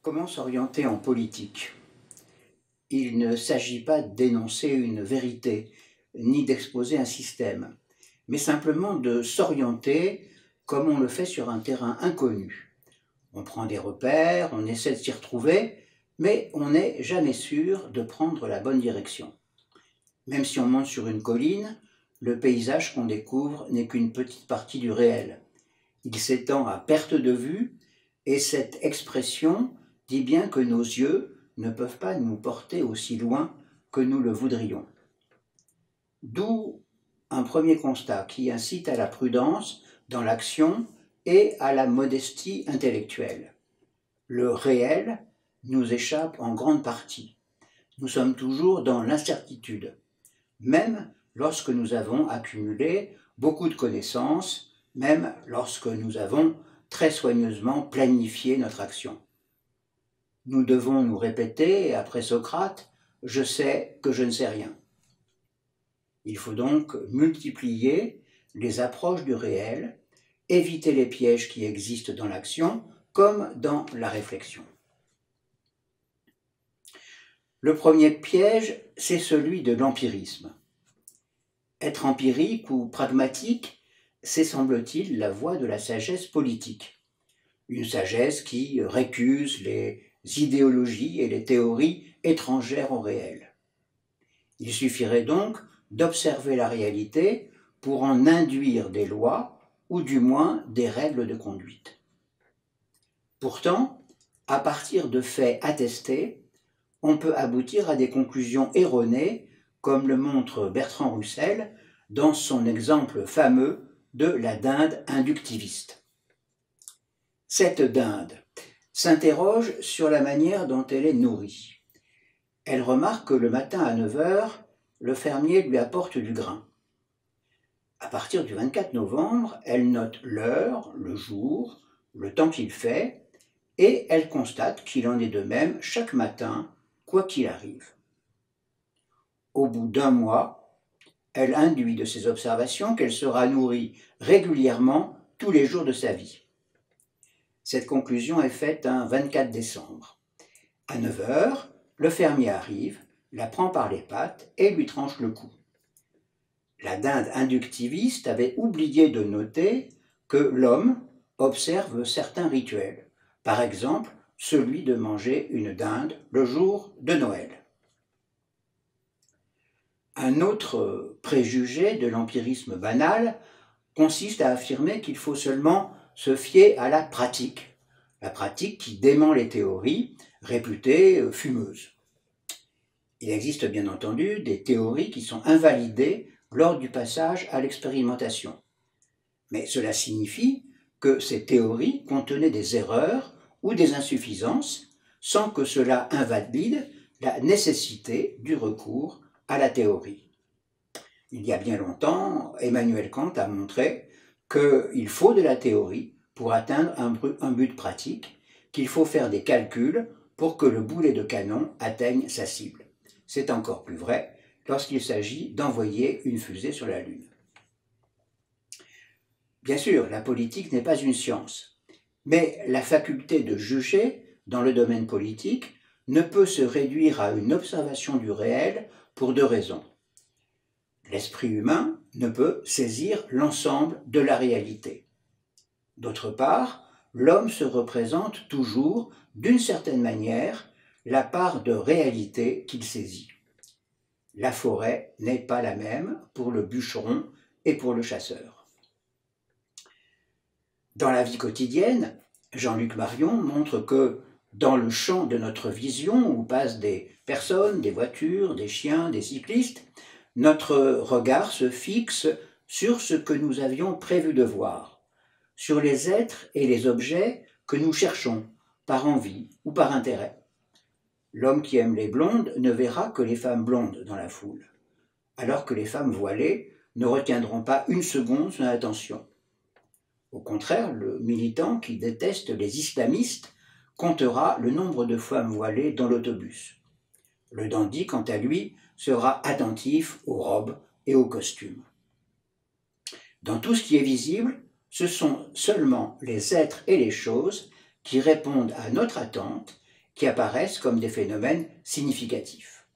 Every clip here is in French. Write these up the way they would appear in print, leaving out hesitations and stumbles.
Comment s'orienter en politique? Il ne s'agit pas de dénoncer une vérité, ni d'exposer un système, mais simplement de s'orienter comme on le fait sur un terrain inconnu. On prend des repères, on essaie de s'y retrouver, mais on n'est jamais sûr de prendre la bonne direction. Même si on monte sur une colline, le paysage qu'on découvre n'est qu'une petite partie du réel. Il s'étend à perte de vue, et cette expression dit bien que nos yeux ne peuvent pas nous porter aussi loin que nous le voudrions. D'où un premier constat qui incite à la prudence dans l'action et à la modestie intellectuelle. Le réel nous échappe en grande partie. Nous sommes toujours dans l'incertitude, même lorsque nous avons accumulé beaucoup de connaissances, même lorsque nous avons très soigneusement planifié notre action. Nous devons nous répéter, après Socrate, « je sais que je ne sais rien ». Il faut donc multiplier les approches du réel, éviter les pièges qui existent dans l'action comme dans la réflexion. Le premier piège, c'est celui de l'empirisme. Être empirique ou pragmatique, c'est, semble-t-il, la voie de la sagesse politique. Une sagesse qui récuse les idéologies et les théories étrangères au réel. Il suffirait donc d'observer la réalité pour en induire des lois ou du moins des règles de conduite. Pourtant, à partir de faits attestés, on peut aboutir à des conclusions erronées, comme le montre Bertrand Russell dans son exemple fameux de la dinde inductiviste. Cette dinde s'interroge sur la manière dont elle est nourrie. Elle remarque que le matin à 9 h, le fermier lui apporte du grain. À partir du 24 novembre, elle note l'heure, le jour, le temps qu'il fait, et elle constate qu'il en est de même chaque matin, quoi qu'il arrive. Au bout d'1 mois, elle induit de ses observations qu'elle sera nourrie régulièrement tous les jours de sa vie. Cette conclusion est faite un 24 décembre. À 9 h, le fermier arrive, la prend par les pattes et lui tranche le cou. La dinde inductiviste avait oublié de noter que l'homme observe certains rituels, par exemple celui de manger une dinde le jour de Noël. Un autre préjugé de l'empirisme banal consiste à affirmer qu'il faut seulement se fier à la pratique qui dément les théories réputées fumeuses. Il existe bien entendu des théories qui sont invalidées lors du passage à l'expérimentation. Mais cela signifie que ces théories contenaient des erreurs ou des insuffisances sans que cela invalide la nécessité du recours à la théorie. Il y a bien longtemps, Emmanuel Kant a montré qu'il faut de la théorie pour atteindre un but pratique, qu'il faut faire des calculs pour que le boulet de canon atteigne sa cible. C'est encore plus vrai lorsqu'il s'agit d'envoyer une fusée sur la Lune. Bien sûr, la politique n'est pas une science, mais la faculté de juger dans le domaine politique ne peut se réduire à une observation du réel pour 2 raisons. L'esprit humain ne peut saisir l'ensemble de la réalité. D'autre part, l'homme se représente toujours, d'une certaine manière, la part de réalité qu'il saisit. La forêt n'est pas la même pour le bûcheron et pour le chasseur. Dans la vie quotidienne, Jean-Luc Marion montre que dans le champ de notre vision, où passent des personnes, des voitures, des chiens, des cyclistes, notre regard se fixe sur ce que nous avions prévu de voir, sur les êtres et les objets que nous cherchons, par envie ou par intérêt. L'homme qui aime les blondes ne verra que les femmes blondes dans la foule, alors que les femmes voilées ne retiendront pas une seconde son attention. Au contraire, le militant qui déteste les islamistes comptera le nombre de femmes voilées dans l'autobus. Le dandy, quant à lui, sera attentif aux robes et aux costumes. Dans tout ce qui est visible, ce sont seulement les êtres et les choses qui répondent à notre attente qui apparaissent comme des phénomènes significatifs.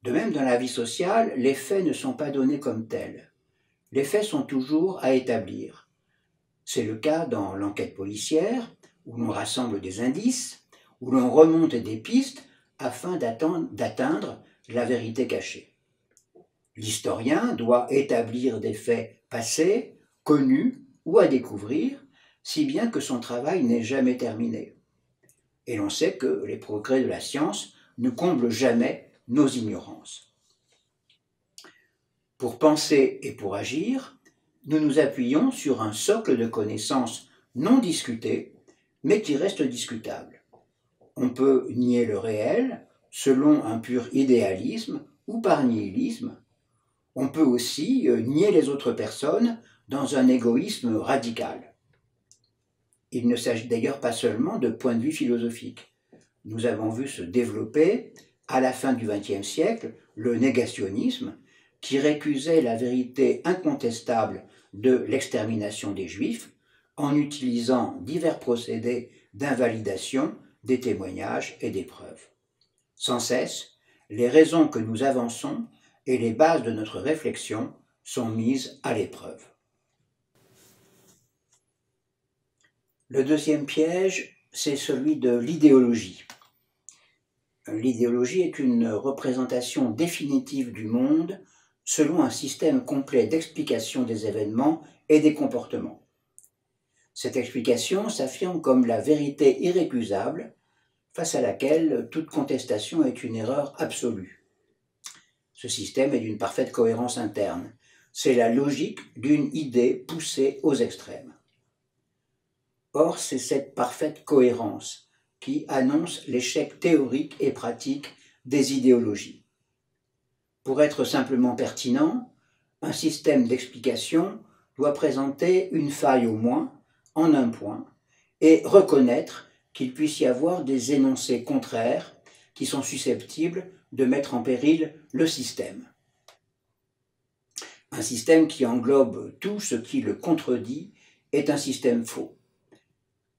De même, dans la vie sociale, les faits ne sont pas donnés comme tels. Les faits sont toujours à établir. C'est le cas dans l'enquête policière, où l'on rassemble des indices, où l'on remonte des pistes afin d'atteindre la vérité cachée. L'historien doit établir des faits passés, connus ou à découvrir, si bien que son travail n'est jamais terminé. Et l'on sait que les progrès de la science ne comblent jamais nos ignorances. Pour penser et pour agir, nous nous appuyons sur un socle de connaissances non discuté, mais qui reste discutable. On peut nier le réel selon un pur idéalisme ou par nihilisme. On peut aussi nier les autres personnes dans un égoïsme radical. Il ne s'agit d'ailleurs pas seulement de point de vue philosophique. Nous avons vu se développer, à la fin du XXe siècle, le négationnisme, qui récusait la vérité incontestable de l'extermination des Juifs en utilisant divers procédés d'invalidation des témoignages et des preuves. Sans cesse, les raisons que nous avançons et les bases de notre réflexion sont mises à l'épreuve. Le deuxième piège, c'est celui de l'idéologie. L'idéologie est une représentation définitive du monde selon un système complet d'explication des événements et des comportements. Cette explication s'affirme comme la vérité irrécusable face à laquelle toute contestation est une erreur absolue. Ce système est d'une parfaite cohérence interne. C'est la logique d'une idée poussée aux extrêmes. Or, c'est cette parfaite cohérence qui annonce l'échec théorique et pratique des idéologies. Pour être simplement pertinent, un système d'explication doit présenter une faille au moins, en un point, et reconnaître qu'il puisse y avoir des énoncés contraires qui sont susceptibles de mettre en péril le système. Un système qui englobe tout ce qui le contredit est un système faux.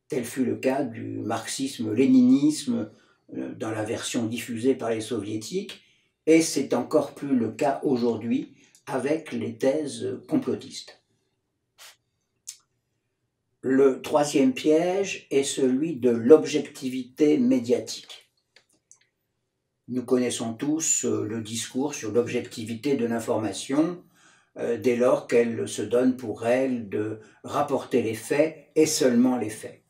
Tel fut le cas du marxisme-léninisme dans la version diffusée par les soviétiques, et c'est encore plus le cas aujourd'hui avec les thèses complotistes. Le troisième piège est celui de l'objectivité médiatique. Nous connaissons tous le discours sur l'objectivité de l'information, dès lors qu'elle se donne pour règle de rapporter les faits et seulement les faits.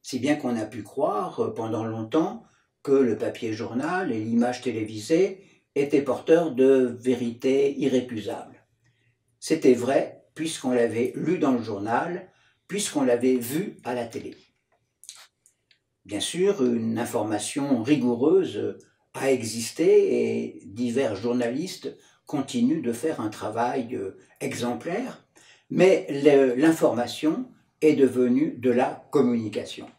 Si bien qu'on a pu croire pendant longtemps que le papier journal et l'image télévisée étaient porteurs de vérités irrécusables. C'était vrai puisqu'on l'avait lu dans le journal, puisqu'on l'avait vu à la télé. Bien sûr, une information rigoureuse a existé et divers journalistes continuent de faire un travail exemplaire, mais l'information est devenue de la communication.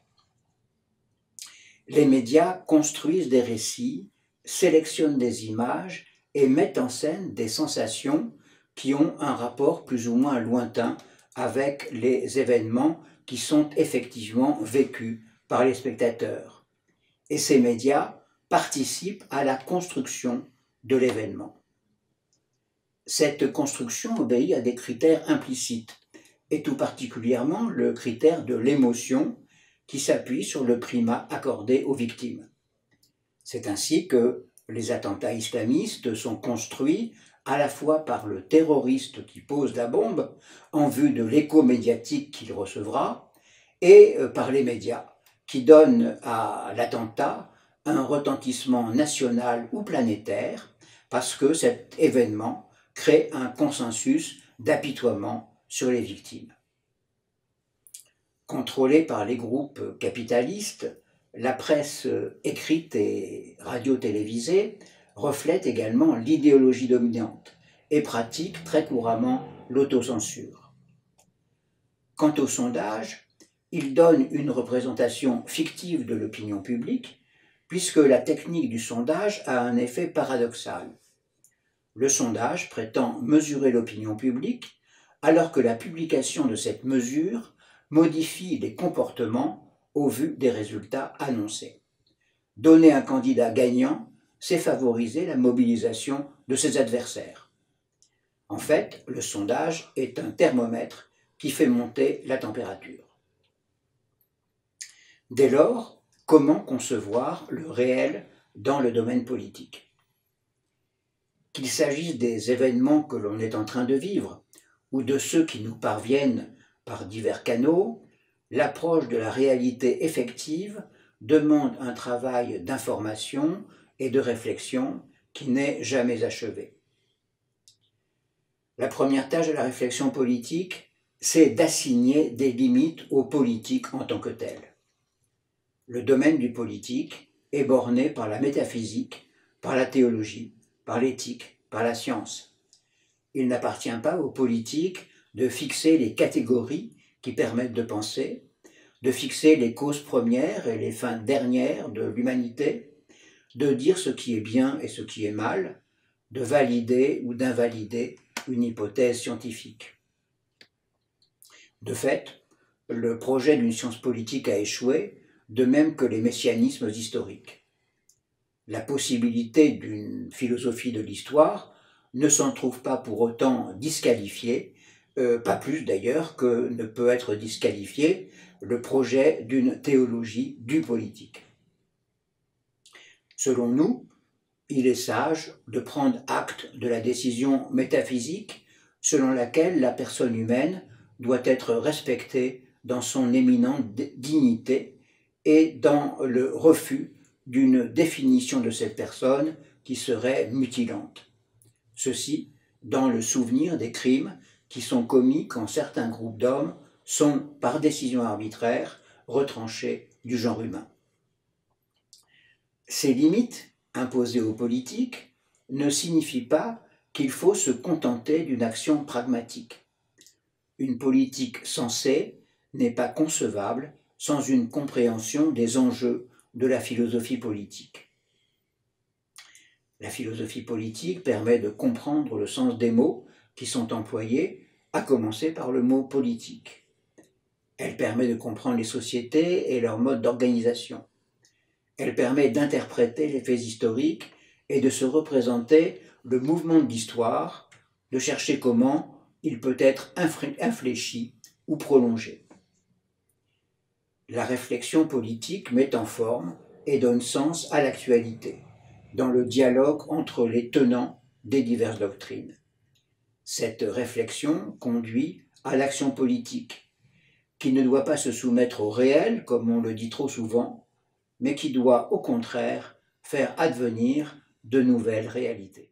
Les médias construisent des récits, sélectionnent des images et mettent en scène des sensations qui ont un rapport plus ou moins lointain avec les événements qui sont effectivement vécus par les spectateurs. Et ces médias participent à la construction de l'événement. Cette construction obéit à des critères implicites, et tout particulièrement le critère de l'émotion qui s'appuie sur le primat accordé aux victimes. C'est ainsi que les attentats islamistes sont construits à la fois par le terroriste qui pose la bombe en vue de l'écho médiatique qu'il recevra et par les médias qui donnent à l'attentat un retentissement national ou planétaire parce que cet événement crée un consensus d'apitoiement sur les victimes. Contrôlée par les groupes capitalistes, la presse écrite et radio-télévisée reflète également l'idéologie dominante et pratique très couramment l'autocensure. Quant aux sondages, ils donnent une représentation fictive de l'opinion publique, puisque la technique du sondage a un effet paradoxal. Le sondage prétend mesurer l'opinion publique, alors que la publication de cette mesure modifie les comportements au vu des résultats annoncés. Donner un candidat gagnant, c'est favoriser la mobilisation de ses adversaires. En fait, le sondage est un thermomètre qui fait monter la température. Dès lors, comment concevoir le réel dans le domaine politique? Qu'il s'agisse des événements que l'on est en train de vivre ou de ceux qui nous parviennent par divers canaux, l'approche de la réalité effective demande un travail d'information et de réflexion qui n'est jamais achevé. La première tâche de la réflexion politique, c'est d'assigner des limites aux politiques en tant que telles. Le domaine du politique est borné par la métaphysique, par la théologie, par l'éthique, par la science. Il n'appartient pas aux politiques de fixer les catégories qui permettent de penser, de fixer les causes premières et les fins dernières de l'humanité, de dire ce qui est bien et ce qui est mal, de valider ou d'invalider une hypothèse scientifique. De fait, le projet d'une science politique a échoué, de même que les messianismes historiques. La possibilité d'une philosophie de l'histoire ne s'en trouve pas pour autant disqualifiée, pas plus d'ailleurs que ne peut être disqualifié le projet d'une théologie du politique. Selon nous, il est sage de prendre acte de la décision métaphysique selon laquelle la personne humaine doit être respectée dans son éminente dignité et dans le refus d'une définition de cette personne qui serait mutilante. Ceci dans le souvenir des crimes qui sont commis quand certains groupes d'hommes sont, par décision arbitraire, retranchés du genre humain. Ces limites imposées aux politiques ne signifient pas qu'il faut se contenter d'une action pragmatique. Une politique sensée n'est pas concevable sans une compréhension des enjeux de la philosophie politique. La philosophie politique permet de comprendre le sens des mots qui sont employés, à commencer par le mot politique. Elle permet de comprendre les sociétés et leur mode d'organisation. Elle permet d'interpréter les faits historiques et de se représenter le mouvement de l'histoire, de chercher comment il peut être infléchi ou prolongé. La réflexion politique met en forme et donne sens à l'actualité, dans le dialogue entre les tenants des diverses doctrines. Cette réflexion conduit à l'action politique, qui ne doit pas se soumettre au réel, comme on le dit trop souvent, mais qui doit au contraire faire advenir de nouvelles réalités.